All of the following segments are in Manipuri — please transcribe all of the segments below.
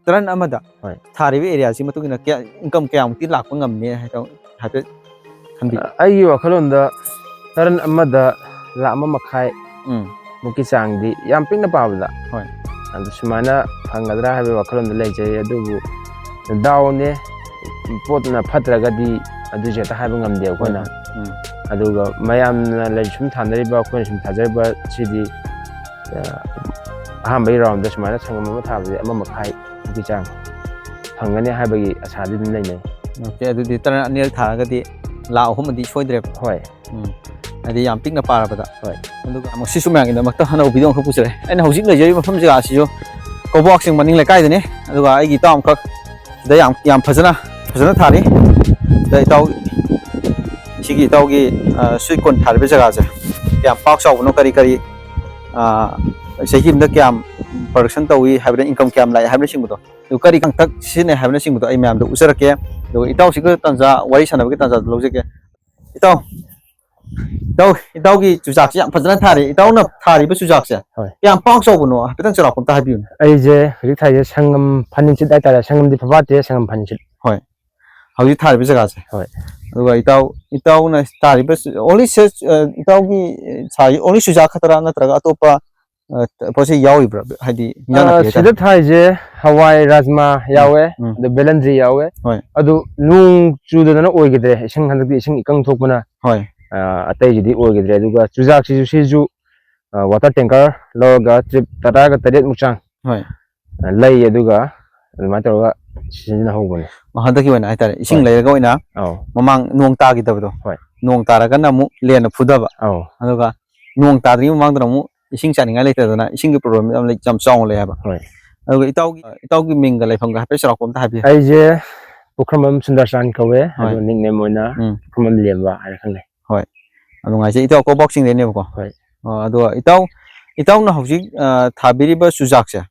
ꯇꯔꯟ ꯑꯃꯗ ꯊꯥꯔꯤꯕ ꯑꯦꯔꯤꯌꯥꯁꯤ ꯃꯇꯨꯡ ꯏꯟꯅ ꯏꯟꯀꯝ ꯀꯌꯥꯃꯨꯛꯇꯤ ꯂꯥꯛꯄ ꯉꯝꯅꯤ ꯍꯥꯏꯐꯦꯠ ꯈꯟꯕꯤ ꯑꯩꯒꯤ ꯋꯥꯈꯜꯂꯣꯟꯗ ꯇꯔꯟ ꯑꯃꯗ ꯂꯥꯛ 1.5 ꯃꯨꯛꯀꯤ ꯆꯥꯡꯗꯤ ꯌꯥꯝ ꯄꯤꯛꯅ ꯄꯥꯕꯗ ꯑꯗꯨ ꯁꯨꯃꯥꯏꯅ ꯐꯪꯒꯗ꯭ꯔꯥ ꯍꯥꯏꯕ ꯋꯥꯈꯜꯂꯣꯟꯗ ꯂꯩꯖꯩ ꯑꯗꯨꯕꯨ ꯗꯥꯎꯅꯦ ꯄꯣꯠꯅ ꯐꯠꯇ꯭ꯔꯒꯗꯤ ꯑꯗꯨꯁꯨ ꯍꯦꯛꯇ ꯍꯥꯏꯕ ꯉꯝꯗꯦ ꯑꯩꯈꯣꯏꯅ ꯑꯗꯨꯒ ꯃꯌꯥꯝꯅ ꯁꯨꯝ ꯊꯥꯅꯔꯤꯕ ꯑꯩꯈꯣꯏꯅ ꯁꯨꯝ ꯊꯥꯖꯔꯤꯕ ꯁꯤꯗꯤ ꯑꯍꯥꯟꯕꯒꯤ ꯔꯥꯎꯟꯗ ꯁꯨꯃꯥꯏꯅ ꯁꯪꯒꯝ ꯑꯃ ꯊꯥꯕꯗꯤ 1.5 ꯃꯨꯛꯀꯤ ꯆꯥꯡ ꯐꯪꯒꯅꯤ ꯍꯥꯏꯕꯒꯤ ꯑꯁꯥꯗꯤ ꯑꯗꯨꯝ ꯂꯩꯅꯩ ꯑꯣꯀꯦ ꯑꯗꯨꯗꯤ ꯇꯔꯟ ꯑꯅꯤꯔꯛ ꯊꯥꯔꯒꯗꯤ ꯂꯥꯛ 3 ꯁꯣꯏꯗ꯭ꯔꯦꯕ ꯍꯥꯏꯗꯤ ꯌꯥꯝ ꯄꯤꯛꯅ ꯄꯥꯔꯕꯗ ꯑꯗꯨꯒ ꯑꯃꯨꯛ ꯁꯤꯁꯨ ꯃꯌꯥꯝꯒꯤꯗꯃꯛꯇ ꯑꯅꯧꯕ ꯚꯤꯗꯤꯑꯣ ꯑꯃꯈꯛ ꯄꯨꯖꯔꯦ ꯑꯩꯅ ꯍꯧꯖꯤꯛ ꯂꯩꯖꯔꯤꯕ ꯃꯐꯝ ꯖꯒꯥꯁꯤꯁꯨ ꯀꯧꯕꯥꯛꯆꯤꯡ ꯃꯅꯤꯡ ꯂꯩꯀꯥꯏꯗꯅꯤ ꯑꯗꯨꯒ ꯑꯩꯒꯤ ꯏꯇꯥꯎ ꯑꯃꯈꯛ ꯁꯤꯗ ꯌꯥꯝ ꯐꯖꯅ ꯊꯥꯔꯤ ꯁꯤꯗ ꯏꯇꯥꯎ ꯁꯤꯒꯤ ꯏꯇꯥꯎꯒꯤ ꯁ꯭ꯋꯤꯠ ꯀꯣꯔꯟ ꯊꯥꯔꯤꯕ ꯖꯒꯥꯁꯦ ꯀꯌꯥꯝ ꯄꯥꯛ ꯆꯥꯎꯕꯅꯣ ꯀꯔꯤ ꯆꯍꯤ ꯑꯃꯗ ꯀꯌꯥꯝ ꯄ꯭ꯔꯗꯛꯁꯟ ꯇꯧꯏ ꯍꯥꯏꯕꯅ ꯏꯟꯀꯝ ꯀꯌꯥꯝ ꯂꯥꯛꯏ ꯍꯥꯏꯕꯅꯆꯤꯡꯕꯗꯣ ꯑꯗꯨ ꯀꯔꯤ ꯀꯥꯡꯊꯛ ꯁꯤꯖꯤꯟꯅꯩ ꯍꯥꯏꯕꯅꯆꯤꯡꯕꯗꯣ ꯑꯩ ꯃꯌꯥꯝꯗ ꯎꯠꯆꯔꯛꯀꯦ ꯑꯗꯨꯒ ꯏꯇꯥꯎꯁꯤꯒ ꯇꯥꯟꯖꯥ ꯋꯥꯔꯤ ꯁꯥꯟꯅꯕꯒꯤ ꯇꯥꯟꯖꯥꯗꯨ ꯂꯧꯖꯒꯦ ꯏꯇꯥꯎꯒꯤ ꯆꯨꯖꯥꯛꯁꯦ ꯌꯥꯝ ꯐꯖꯅ ꯊꯥꯔꯤ ꯏꯇꯥꯎꯅ ꯊꯥꯔꯤꯕ ꯆꯨꯖꯥꯛꯁꯦ ꯀꯌꯥꯝ ꯄꯥꯛ ꯆꯥꯎꯕꯅꯣ ꯍꯥꯏꯐꯦꯠꯇꯪ ꯆꯥꯎꯔꯥꯛꯄ ꯑꯝꯇ ꯍꯥꯏꯕꯤꯌꯨꯅꯦ ꯑꯩꯁꯦ ꯍꯧꯖꯤꯛ ꯊꯥꯏꯁꯦ ꯁꯪꯒꯝ ꯐꯅꯤꯡꯆꯤꯠ ꯍꯥꯏꯇꯥꯔꯦ ꯁꯪꯒꯝꯗꯤ ꯐꯕꯥꯠꯇꯦ ꯁꯪꯒꯝ ꯐꯅꯤꯡꯆꯤꯠ ꯍꯧꯖꯤꯛ ꯊꯥꯔꯤꯕ ꯖꯒꯥꯁꯦ ꯑꯗꯨꯒ ꯏꯇꯥꯎꯅ ꯊꯥꯔꯤꯕ ꯑꯣꯟꯂꯤ ꯏꯇꯥꯎꯒꯤ ꯑꯣꯟꯂꯤ ꯆꯨꯖꯥꯛ ꯈꯛꯇꯔꯥ ꯅꯠꯇ꯭ꯔꯒ ꯑꯇꯣꯞꯄ ꯄꯣꯠꯆꯩ ꯌꯥꯎꯔꯤꯕ꯭ꯔꯥ ꯍꯥꯏꯗꯤ ꯏꯟꯖꯥꯡ ꯅꯥꯄꯤ ꯍꯥꯏꯇꯥꯔꯦ ꯁꯤꯗ ꯊꯥꯏꯁꯦ ꯍꯋꯥꯏ ꯔꯥꯖꯃꯥ ꯌꯥꯎꯋꯦ ꯑꯗ ꯕꯦꯂꯟꯗ꯭ꯔꯤ ꯌꯥꯎꯋꯦ ꯑꯗꯨ ꯅꯣꯡ ꯆꯨꯗꯗꯅ ꯑꯣꯏꯈꯤꯗ꯭ꯔꯦ ꯏꯁꯤꯡ ꯍꯟꯗꯛꯇꯤ ꯏꯁꯤꯡ ꯏꯀꯪ ꯊꯣꯛꯄꯅ ꯑꯇꯩꯁꯤꯗꯤ ꯑꯣꯏꯈꯤꯗ꯭ꯔꯦ ꯑꯗꯨꯒ ꯆꯨꯖꯥꯛꯁꯤꯁꯨ ꯋꯥꯇꯔ ꯇꯦꯡꯀꯔ ꯂꯧꯔꯒ ꯇ꯭ꯔꯤꯞ 18 ꯃꯨꯛ ꯆꯥꯡ ꯂꯩ ꯑꯗꯨꯒ ꯑꯗꯨꯃꯥꯏꯅ ꯇꯧꯔꯒ ꯁꯤꯖꯤꯟꯅꯍꯧꯕꯅꯦ ꯍꯟꯗꯛꯀꯤ ꯑꯣꯏꯅ ꯍꯥꯏꯇꯥꯔꯦ ꯏꯁꯤꯡ ꯂꯩꯔꯒ ꯑꯣꯏꯅ ꯃꯃꯥꯡ ꯅꯣꯡ ꯇꯥꯈꯤꯗꯕꯗꯣ ꯅꯣꯡ ꯇꯥꯔꯒꯅ ꯑꯃꯨꯛ ꯂꯦꯟꯅ ꯐꯨꯗꯕ ꯑꯗꯨꯒ ꯅꯣꯡ ꯇꯥꯗ꯭ꯔꯤꯉꯩ ꯃꯃꯥꯡꯗꯅ ꯑꯃꯨꯛ ꯏꯁꯤꯡ ꯆꯥꯅꯤꯡꯉꯥꯏ ꯂꯩꯇꯗꯅ ꯏꯁꯤꯡꯒꯤ ꯄ꯭ꯔꯣꯕ꯭ꯂꯦꯝ ꯌꯥꯝ ꯆꯥꯎꯅ ꯂꯩ ꯍꯥꯏꯕ ꯑꯗꯨꯒ ꯏꯇꯥꯎꯒꯤ ꯃꯤꯡꯒ ꯂꯩꯐꯝꯒ ꯍꯥꯏꯐꯦꯠ ꯆꯥꯎꯔꯥꯛꯄ ꯑꯝꯇ ꯍꯥꯏꯕꯤꯌꯨ ꯑꯩꯁꯦ ꯄꯨꯈ꯭ꯔꯝꯕꯝ ꯁꯨꯟꯗꯔꯆꯥꯟ ꯀꯧꯋꯦ ꯑꯗꯣ ꯅꯤꯛꯅꯦꯝ ꯑꯣꯏꯅ ꯄꯨꯈ꯭ꯔꯝꯕꯝ ꯂꯦꯝꯕ ꯍꯥꯏꯅ ꯈꯪꯅꯩ ꯅꯨꯡꯉꯥꯏꯖꯩ ꯏꯇꯥꯎ ꯀꯧꯕꯥꯛꯆꯤꯡꯗꯩꯅꯦꯕꯀꯣ ꯑꯗꯨꯒ ꯏꯇꯥꯎꯅ ꯍꯧꯖꯤꯛ ꯊꯥꯕꯤꯔꯤꯕ ꯆꯨꯖꯥꯛꯁꯦ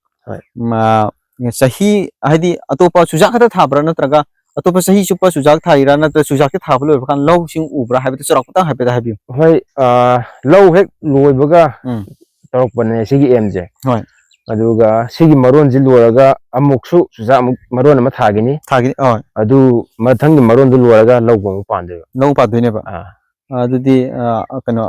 ꯆꯍꯤ ꯍꯥꯏꯗꯤ ꯑꯇꯣꯞꯄ ꯆꯨꯖꯥꯛ ꯈꯛꯇ ꯊꯥꯕ꯭ꯔꯥ ꯅꯠꯇ꯭ꯔꯒ ꯑꯇꯣꯞꯄ ꯆꯍꯤ ꯆꯨꯞꯄ ꯆꯨꯖꯥꯛ ꯊꯥꯔꯤꯔꯥ ꯅꯠꯇ꯭ꯔꯒ ꯆꯨꯖꯥꯛꯇꯤ ꯊꯥꯕ ꯂꯣꯏꯕ ꯀꯥꯟꯗ ꯂꯧꯁꯤꯡ ꯎꯕ꯭ꯔꯥ ꯍꯥꯏꯕꯗꯨ ꯆꯥꯎꯔꯥꯛꯄꯇꯪ ꯍꯥꯏꯐꯦꯠ ꯍꯥꯏꯕꯤꯌꯨ ꯍꯣꯏ ꯂꯧ ꯍꯦꯛ ꯂꯣꯏꯕꯒ ꯇꯧꯔꯛꯄꯅꯦ ꯁꯤꯒꯤ ꯑꯦꯝꯁꯦ ꯑꯗꯨꯒ ꯁꯤꯒꯤ ꯃꯔꯣꯟꯁꯤ ꯂꯣꯏꯔꯒ ꯑꯃꯨꯛꯁꯨ ꯆꯨꯖꯥꯛ ꯑꯃꯨꯛ ꯃꯔꯣꯟ ꯑꯃ ꯊꯥꯈꯤꯅꯤ ꯑꯗꯨ ꯃꯊꯪꯒꯤ ꯃꯔꯣꯟꯗꯨ ꯂꯣꯏꯔꯒ ꯂꯧꯕ ꯑꯃꯨꯛ ꯄꯥꯟꯗꯣꯏꯕ ꯂꯧ ꯄꯥꯟꯗꯣꯏꯅꯦꯕ ꯑꯗꯨꯗꯤ ꯀꯩꯅꯣ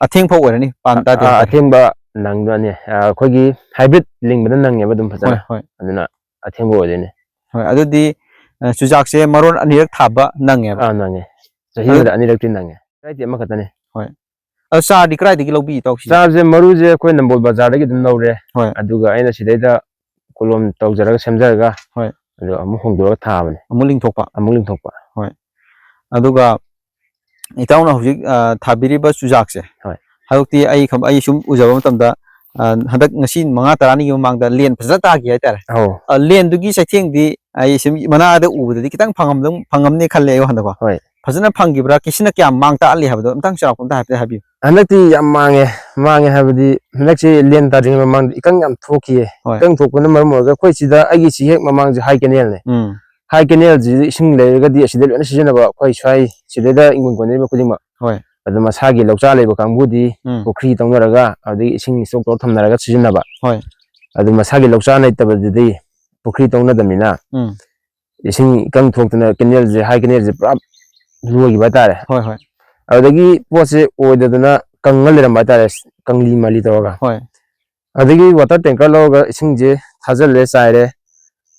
ꯑꯊꯦꯡꯐꯧ ꯑꯣꯏꯔꯅꯤ ꯄꯥꯟ ꯇꯥꯗꯤ ꯑꯊꯦꯡꯕ ꯅꯪꯗꯣꯏꯅꯤ ꯑꯩꯈꯣꯏꯒꯤ ꯍꯥꯏꯕ꯭ꯔꯤꯠ ꯂꯤꯡꯕꯗ ꯅꯪꯉꯦꯕ ꯑꯗꯨꯝ ꯐꯖꯅ ꯑꯗꯨꯅ ꯑꯊꯦꯡꯕ ꯑꯣꯏꯗꯣꯏꯅꯤ ꯑꯗꯨꯗꯤ ꯆꯨꯖꯥꯛꯁꯦ ꯃꯔꯣꯟ ꯑꯅꯤꯔꯛ ꯊꯥꯕ ꯅꯪꯉꯦꯕ ꯅꯪꯉꯦ ꯆꯍꯤ ꯑꯃꯗ ꯑꯅꯤꯔꯛꯇꯤ ꯅꯪꯉꯦ ꯚꯦꯔꯥꯏꯇꯤ ꯑꯃꯈꯛꯇꯅꯤ ꯑꯗꯣ ꯆꯥꯔꯗꯤ ꯀꯗꯥꯏꯗꯒꯤ ꯂꯧꯕꯤ ꯏꯇꯥꯎꯁꯤ ꯆꯥꯔꯁꯦ ꯃꯔꯨꯁꯦ ꯑꯩꯈꯣꯏ ꯅꯝꯕꯣꯜ ꯕꯖꯥꯔꯗꯒꯤ ꯑꯗꯨꯝ ꯂꯧꯔꯦ ꯑꯗꯨꯒ ꯑꯩꯅ ꯁꯤꯗꯩꯗ ꯀꯣꯂꯣꯝ ꯇꯧꯖꯔꯒ ꯁꯦꯝꯖꯔꯒ ꯑꯗꯨ ꯑꯃꯨꯛ ꯍꯣꯡꯗꯣꯛꯑꯒ ꯊꯥꯕꯅꯦ ꯑꯃꯨꯛ ꯂꯤꯡꯊꯣꯛꯄ ꯍꯣꯏ ꯑꯗꯨꯒ ꯏꯇꯥꯎꯅ ꯍꯧꯖꯤꯛ ꯊꯥꯕꯤꯔꯤꯕ ꯆꯨꯖꯥꯛꯁꯦ ꯍꯟꯗꯛꯇꯤ ꯑꯩ ꯁꯨꯝ ꯎꯖꯕ ꯃꯇꯝꯗ ꯍꯟꯗꯛ ꯉꯁꯤ 5-10ꯅꯤꯒꯤ ꯃꯃꯥꯡꯗ ꯂꯦꯟ ꯐꯖꯅ ꯇꯥꯈꯤ ꯍꯥꯏꯇꯥꯔꯦ ꯂꯦꯟꯗꯨꯒꯤ ꯆꯩꯊꯦꯡꯗꯤ ꯑꯩ ꯁꯨꯝ ꯃꯅꯥꯗ ꯎꯕꯗꯗꯤ ꯈꯤꯇꯪ ꯐꯪꯉꯝꯅꯤ ꯈꯜꯂꯦ ꯑꯩ ꯋꯥꯈꯜꯗꯀꯣ ꯐꯖꯅ ꯐꯪꯈꯤꯕ꯭ꯔꯥ ꯀꯤꯁꯤꯅ ꯀꯌꯥꯝ ꯃꯥꯡ ꯇꯥꯛꯍꯜꯂꯤ ꯍꯥꯏꯕꯗꯣ ꯑꯝꯇꯪ ꯆꯥꯎꯔꯥꯛꯄ ꯑꯝꯇ ꯍꯥꯏꯐꯦꯠ ꯍꯥꯏꯕꯤꯌꯨ ꯍꯟꯗꯛꯇꯤ ꯌꯥꯝ ꯃꯥꯡꯉꯦ ꯍꯥꯏꯕꯗꯤ ꯍꯟꯗꯛꯁꯤ ꯂꯦꯟ ꯇꯥꯗ꯭ꯔꯤꯉꯩ ꯃꯃꯥꯡꯗ ꯏꯀꯪ ꯌꯥꯝ ꯊꯣꯛꯈꯤꯌꯦ ꯏꯀꯪ ꯊꯣꯛꯄꯅ ꯃꯔꯝ ꯑꯣꯏꯔꯒ ꯑꯩꯈꯣꯏ ꯁꯤꯗ ꯑꯩꯒꯤ ꯍꯦꯛ ꯃꯃꯥꯡꯁꯦ ꯍꯥꯏ ꯀꯦꯅꯦꯜꯅꯦ ꯍꯥꯏ ꯀꯦꯅꯦꯜꯁꯤꯗ ꯏꯁꯤꯡ ꯂꯩꯔꯒꯗꯤ ꯑꯁꯤꯗ ꯂꯣꯏꯅ ꯁꯤꯖꯤꯟꯅꯕ ꯑꯩꯈꯣꯏ ꯁ꯭ꯋꯥꯏ ꯁꯤꯗꯩꯗ ꯏꯪꯈꯣꯜ ꯀꯣꯟꯅꯔꯤꯕ ꯈꯨꯗꯤꯡꯃꯛ ꯑꯗꯨ ꯃꯁꯥꯒꯤ ꯂꯧꯆꯥ ꯂꯩꯕ ꯀꯥꯡꯕꯨꯗꯤ ꯄꯨꯈ꯭ꯔꯤ ꯇꯧꯅꯔꯒ ꯑꯗꯨꯗꯒꯤ ꯏꯁꯤꯡ ꯏꯁꯇꯣꯛ ꯇꯧꯔ ꯊꯝꯅꯔꯒ ꯁꯤꯖꯤꯟꯅꯕ ꯑꯗꯨ ꯃꯁꯥꯒꯤ ꯂꯧꯆꯥ ꯂꯩꯇꯕꯗꯨꯗꯤ ꯄꯨꯈ꯭ꯔꯤ ꯇꯧꯅꯗꯕꯅꯤꯅ ꯏꯁꯤꯡ ꯏꯀꯪ ꯊꯣꯛꯇꯅ ꯀꯦꯅꯦꯜꯁꯦ ꯍꯥꯏ ꯀꯦꯅꯦꯜꯁꯦ ꯄꯨꯔꯥ ꯂꯣꯏꯈꯤꯕ ꯍꯥꯏꯇꯥꯔꯦ ꯑꯗꯨꯗꯒꯤ ꯄꯣꯠꯁꯦ ꯑꯣꯏꯗꯗꯅ ꯀꯪꯉ ꯂꯩꯔꯝꯕ ꯍꯥꯏꯇꯥꯔꯦ ꯀꯪꯂꯤ ꯃꯥꯂꯤ ꯇꯧꯔꯒ ꯑꯗꯒꯤ ꯋꯥꯇꯔ ꯇꯦꯡꯀꯔ ꯂꯧꯔꯒ ꯏꯁꯤꯡꯁꯦ ꯊꯥꯖꯤꯜꯂꯦ ꯆꯥꯏꯔꯦ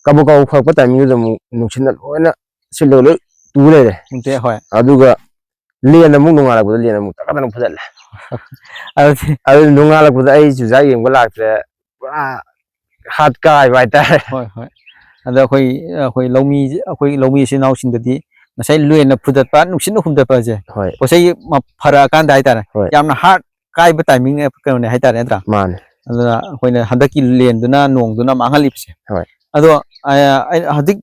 ꯀꯕꯛ ꯐꯔꯛꯄ ꯇꯥꯏꯃꯤꯡꯗꯨꯗ ꯑꯃꯨꯛ ꯅꯨꯡꯁꯤꯠꯅ ꯂꯣꯏꯅ ꯁꯤꯠꯂꯒ ꯂꯣꯏ ꯇꯨ ꯂꯩꯔꯦ ꯑꯗꯨꯒ ꯂꯦꯟ ꯑꯃꯨꯛ ꯅꯣꯡꯉꯥꯜꯂꯛꯄꯗ ꯂꯦꯟ ꯑꯃꯨꯛ ꯇꯛꯀꯗꯅ ꯐꯨꯖꯜꯂꯦ ꯑꯗꯨ ꯅꯣꯡꯉꯥꯜꯂꯛꯄꯗ ꯑꯩ ꯆꯨꯖꯥꯛ ꯌꯦꯡꯕ ꯂꯥꯛꯇ꯭ꯔꯦ ꯄꯨꯔꯥ ꯍꯥꯠ ꯀꯥꯏꯕ ꯍꯥꯏꯇꯥꯔꯦ ꯑꯗ ꯑꯩꯈꯣꯏ ꯂꯧꯃꯤ ꯏꯆꯤꯜ ꯏꯅꯥꯎꯁꯤꯡꯗꯗꯤ ꯉꯁꯥꯏ ꯂꯦꯟꯅ ꯐꯨꯗꯠꯄ ꯅꯨꯡꯁꯤꯠꯅ ꯍꯨꯝꯗꯠꯄꯁꯦ ꯄꯣꯠꯆꯩ ꯐꯔꯛꯑꯀꯥꯟꯗ ꯍꯥꯏꯇꯥꯔꯦ ꯌꯥꯝꯅ ꯍꯥꯔꯠ ꯀꯥꯏꯕ ꯇꯥꯏꯃꯤꯡ ꯀꯩꯅꯣꯅꯦ ꯍꯥꯏꯇꯥꯔꯦ ꯅꯠꯇ꯭ꯔꯥ ꯑꯗꯨꯅ ꯑꯩꯈꯣꯏꯅ ꯍꯟꯗꯛꯀꯤ ꯂꯦꯟꯗꯨꯅ ꯅꯣꯡꯗꯨꯅ ꯃꯥꯡꯍꯜꯂꯤꯕꯁꯦ ꯑꯗꯣ ꯍꯧꯖꯤꯛ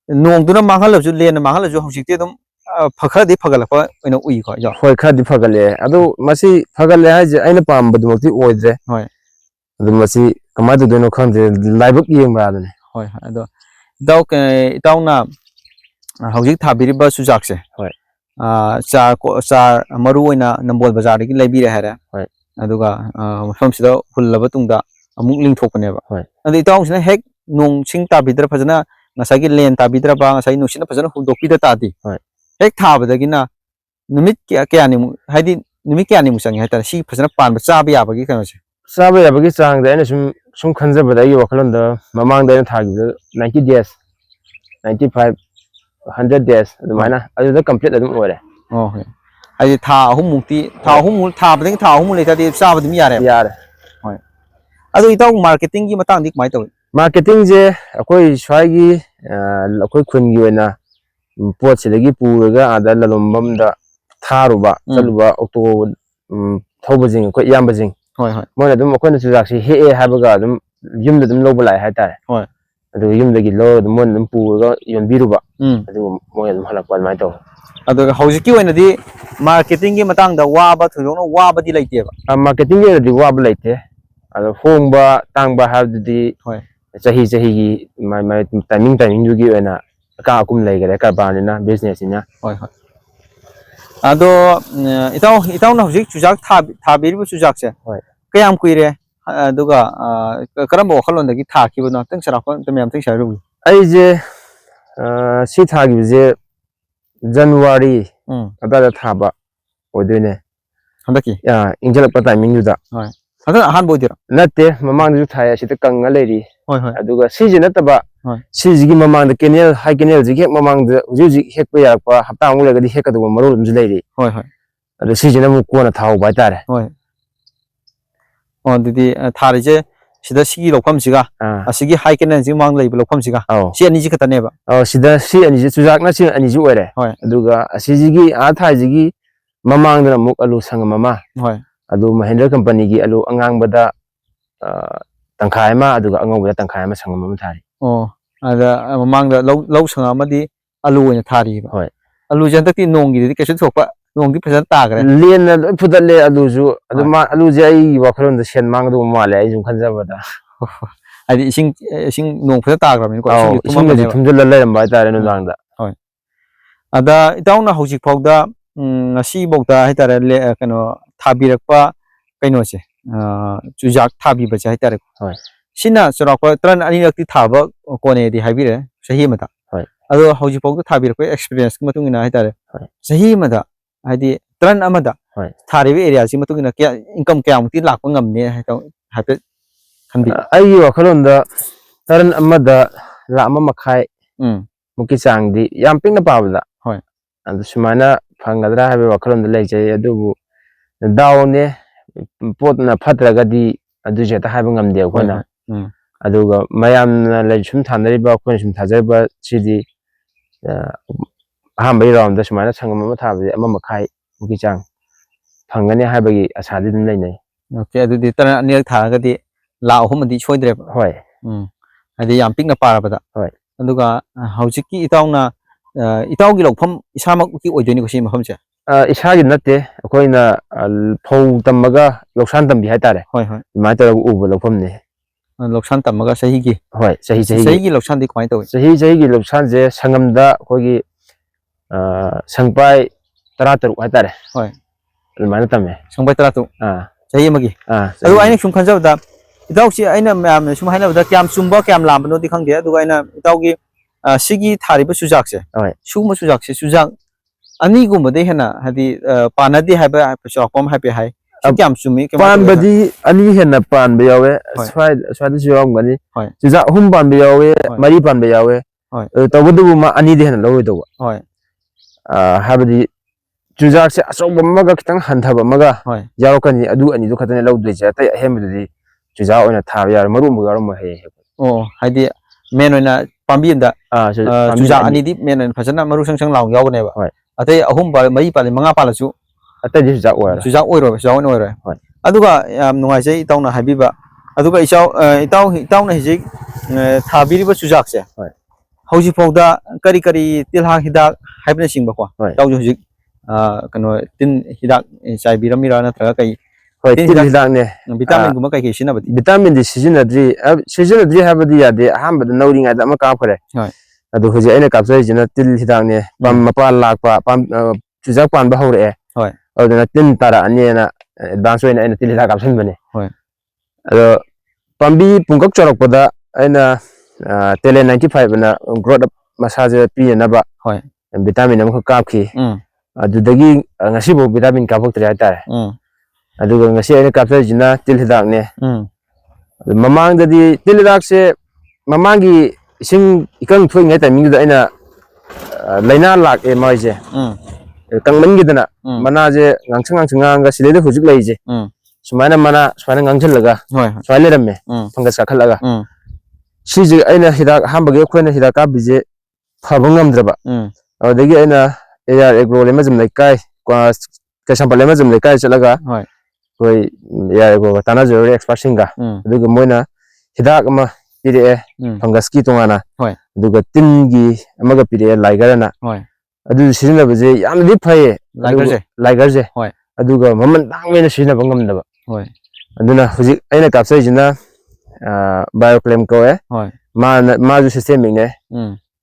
ꯅꯣꯡꯗꯨꯅ ꯃꯥꯡꯍꯜꯂꯁꯨ ꯂꯦꯟꯅ ꯃꯥꯡꯍꯜꯂꯁꯨ ꯍꯧꯖꯤꯛꯇꯤ ꯑꯗꯨꯝ ꯈꯔꯗꯤ ꯐꯒꯠꯂꯛꯄ ꯑꯣꯏꯅ ꯎꯏꯀꯣ ꯍꯣꯏ ꯈꯔꯗꯤ ꯐꯒꯠꯂꯛꯑꯦ ꯑꯗꯨ ꯃꯁꯤ ꯐꯒꯠꯂꯦ ꯍꯥꯏꯁꯦ ꯑꯩꯅ ꯄꯥꯝꯕꯗꯨꯃꯛꯇꯤ ꯑꯣꯏꯗ꯭ꯔꯦ ꯑꯗꯨ ꯃꯁꯤ ꯀꯃꯥꯏꯅ ꯇꯧꯗꯣꯏꯅꯣ ꯈꯪꯗ꯭ꯔꯦ ꯂꯥꯏꯕꯛ ꯌꯦꯡꯕ ꯑꯗꯨꯅꯤ ꯑꯗꯣ ꯏꯇꯥꯎꯅ ꯍꯧꯖꯤꯛ ꯊꯥꯕꯤꯔꯤꯕ ꯆꯨꯖꯥꯛꯁꯦ ꯆꯥꯔ ꯃꯔꯨ ꯑꯣꯏꯅ ꯅꯝꯕꯣꯜ ꯕꯖꯥꯔꯗꯒꯤ ꯂꯩꯕꯤꯔꯦ ꯍꯥꯏꯔꯦ ꯑꯗꯨꯒ ꯃꯐꯝꯁꯤꯗ ꯍꯨꯜꯂꯕ ꯇꯨꯡꯗ ꯑꯃꯨꯛ ꯂꯤꯡꯊꯣꯛꯄꯅꯦꯕ ꯑꯗꯣ ꯏꯇꯥꯎꯁꯤꯅ ꯍꯦꯛ nong sing tabidra phajana ngasai gi len tabidra ba ngasai nusina phajana hudokpida tadi hek thabadagina numit kya ni haidi numit kya ni musang haita si phajana pan ba cha ba ya bagi kano se cha ba ya bagi chang da ina sum khanja ba da yi wakhalon da mamang da thagi 90 days 95 100 days adumana adu da complete adum ore okay ai tha ahum mukti tha bading tha ahum le tadi cha ba dum yare hoi adu itau marketing gi matang dik mai taw marketing je akoi swai gi akoi khun gi oina pot sidagi puraga ada lalombam da tharuba chaluba auto thobajing akoi yambajing hoi hoi moina dum akoi na chujak si he habaga dum yumda dum loba lai hai tare hoi adu yumdagi lo dum mon dum puraga yonbiruba adu moina dum halakwa mai taw adu hojiki oina di marketing gi matang da waba thujona waba di laite ba marketing gi di waba laite adu hongba tangba habdi hoi chahi gi mai timing ju gi oina ka akum lai gare ka banina business ina hoi hoi ado itau na hojik chujak thabiri bu chujak se hoi kayam kuire aduga karam wakhalon dagi thaki bu na tang sara ko tamyam tang sharu ai je si thagi je January ada thaba odoine handaki ya injalapa timing ju da hoi hada han boidira natte mamang ju thaya sita kanga leri hoi hoi aduga si je nataba si jigi mamang da kenel high kenel jigi mamang da uji hekpa ya pa hapta angula gadi hekka du marul ju leri hoi hoi adu si je namu ko na thau bai tare hoi on didi thari je sida sigi lokham siga asigi high kenel ji mang leiba lokham siga si ani ji khatane ba sida si ani ji chujak na si ani ju ore aduga si jigi a thai jigi mamang da muk alu sanga mama hoi adu Mahindra company gi alu angang bada tangkhai ma aduga angong bada tangkhai ma sanga mama thari ada mamang da low sanga madi alu oina thari ba hoi alu jantakti nong gi di kesu thokpa nong di phajan ta gare len na phudalle alu ju adu ma alu je ai wakhalon da sen mang du ma le ai jum khanja bada adi ising nong phajan ta gare ko ising thumjal la ram bai tare no jang da hoi ada itauna hojik phauda ngasi bokta haitare le kano thabirakpa kaino se chujak thabi ba haitare hoi sina chorakpa tran ani rakti thaba kone di haibire sahi mata hoi ado hojik phauda thabirakpa experience ki matungina haitare sahi mata hadi tran amada tharibe area si matungina kya income kya muti lakpa ngamne haipet khanbi ai wakhalon da tran amada la ama makhai muki changdi yam pingna pawda hoi adu sumana fangadra habe wakhalon da leijai adu daw ne pot na phatraga di adu jeta habe ngamde khona aduga mayam na lai sum thanari ba khon sum thajai ba sidi hambai round da sumana sangam ma thabi ama makhai muki chang phangani habe gi asadi dum leinai okay adu di tara ani thaga di la hum di choidre hoi adi yam pingna parabada hoi aduga hojiki itawna itawgi lokpham isamak ki oidoni ko si mafam che isagi natte akoina phau tamaga loksan tambi haitare hoi hoi mai tara uba lokpham ne loksan tamaga sahi gi hoi sahi gi loksan di kmai tawi sahi gi loksan je sangamda khogi sangpai 13 haitare hoi mai tame sangpai 13 sahi magi adu aina sum khanjabda itawsi aina mam sum hainabda kyam chumba kyam lambno di khangde adu aina itawgi sigi thariba sujak se suma sujak se sujak ani gumade hena hadi panadi haba chokpam hape hai kyam chumi pan badi ani hena pan be yawe swai jom gani sujak hum pan be yawe mari pan be yawe tawdu ma ani de hena lowe do habadi sujak se asogba maga kitang hanthaba maga yawkani adu ani do khatane lawdre je tai ahemdi sujak oina thab yar maru mu garam he hadi men oina pambi da sujak ani di men phajana maru sang sang law yawne ba atay ahum ba mari pali manga pala chu atay di sujak oiro sujak oiro aduga yam nungai sei itawna habiba aduga itawna hijik thabiri ba sujak se hauji phauda kari tilha hidak haibna singba ko tawju hijik kano tin hidak chai biramira na traga kai tin hidak ne vitamin guma kai sina bati vitamin di seasonadri habadi yade ahamba da nauringa da maka khore adu hoje aina kapsai jina til hidak ne pam mapa lakpa pam sujak pan ba hore aduna tin tara anena advance oina aina til hidak kapsan bane ado pambi pungkak chorok pada aina Tele 95 na growth up massage pi na ba hoi vitamin am ka ki adudagi ngasi bo vitamin ka bok tri ta aduga ngasi ai ka pse jina til hidak ne mamang dadi til hidak se mamangi sing ikang thui ngai timing da aina laina lak e mai je kang man gi dana mana je ngang ga sile de hujik lai je sumaina mana sumaina ngang chal laga suai le ramme fungus ka khalaga si je aina hidak hambage khoina hidaka bije phabangam draba adagi aina AR agro le mazum lai kai kwa ka sample le mazum lai kai chalaga koi AR agro tana jori expert singa aduga moina hidak ma pire fungus ki tongana aduga tingi amaga pire laigarana adu sirina baje yam di phaye laigar je aduga maman dangmena sirina bangam daba aduna hujik aina kapsai jina bioclaim ko ma ju system ne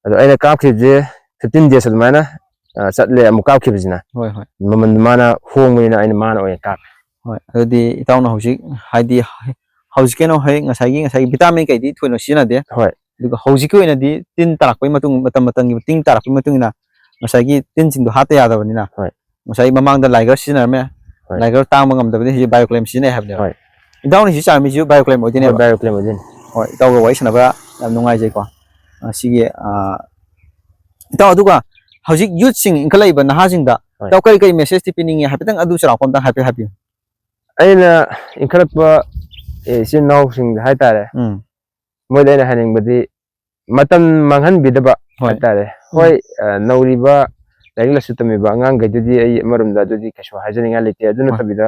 adu aina kap khije 15 days admana chatle amu kap khibjina maman mana hongmina aina mana oy kap adi itawna hujik haidi hujik no hai ngasai vitamin kai di thoino sina de duga hujik ko ina di tin tarak pai matung matam gi tin tarak pai matung ina ngasai gi tin jing do hata ya da banina ngasai mamang da laigar sina me laigar tang mangam da hi bioclaim sina habne itawna si charmi ju bioclaim odine bioclaim odine hoi itawga wai sanaba yam nungai jai ko sigi itaw aduga hojik youth sing inkalai ba naha sing da taw kai message ti piningi hapitang adu chara kom da happy aina inkalakpa sin naw sing hai tare moi leina haning badi matam manghan bidaba hai tare hoi nauriba laila sutami ba ngang gaidudi ai marum da dudi kaswa hajaninga lete aduna tabida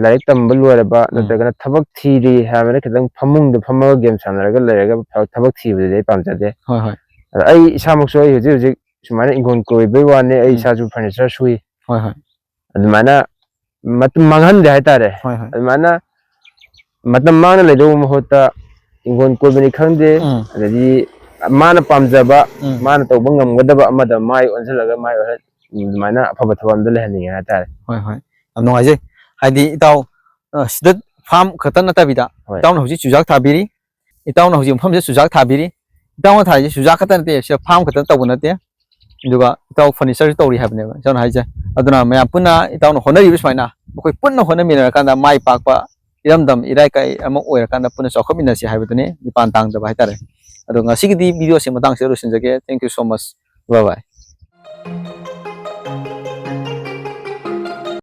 laik tam baluara ba nataga thabak thiri habane kadang phamung de phamaga game sanaraga leraga thabak thibi de pamjade ai isamuk so ai hujik sumana ingon koi bai wane ai saju furniture sui adumana matam manghan de hai tare adumana matam mana le do mohota ingon koi bani khangde adadi mana pamjaba mana to bangam gadaba amada mai onjalaga mai adumana afaba thabam de lehani hai tare amno aje haidi itaw sidat farm khatan natabida itaw hojik chujak thabiri itaw hojik pham je chujak thabiri itaw thaji chujak khatan te se farm khatan tawna te duga itaw furniture tawri habne ba jon haije aduna mayam punna itaw honari bismaina koi punna honamina kanda mai pakpa iramdam irai kai amok oira kanda punna chokhamina si haibadune dipan tang da bai tare adu ngasi gi video se matang se rusin jage thank you so much bye bye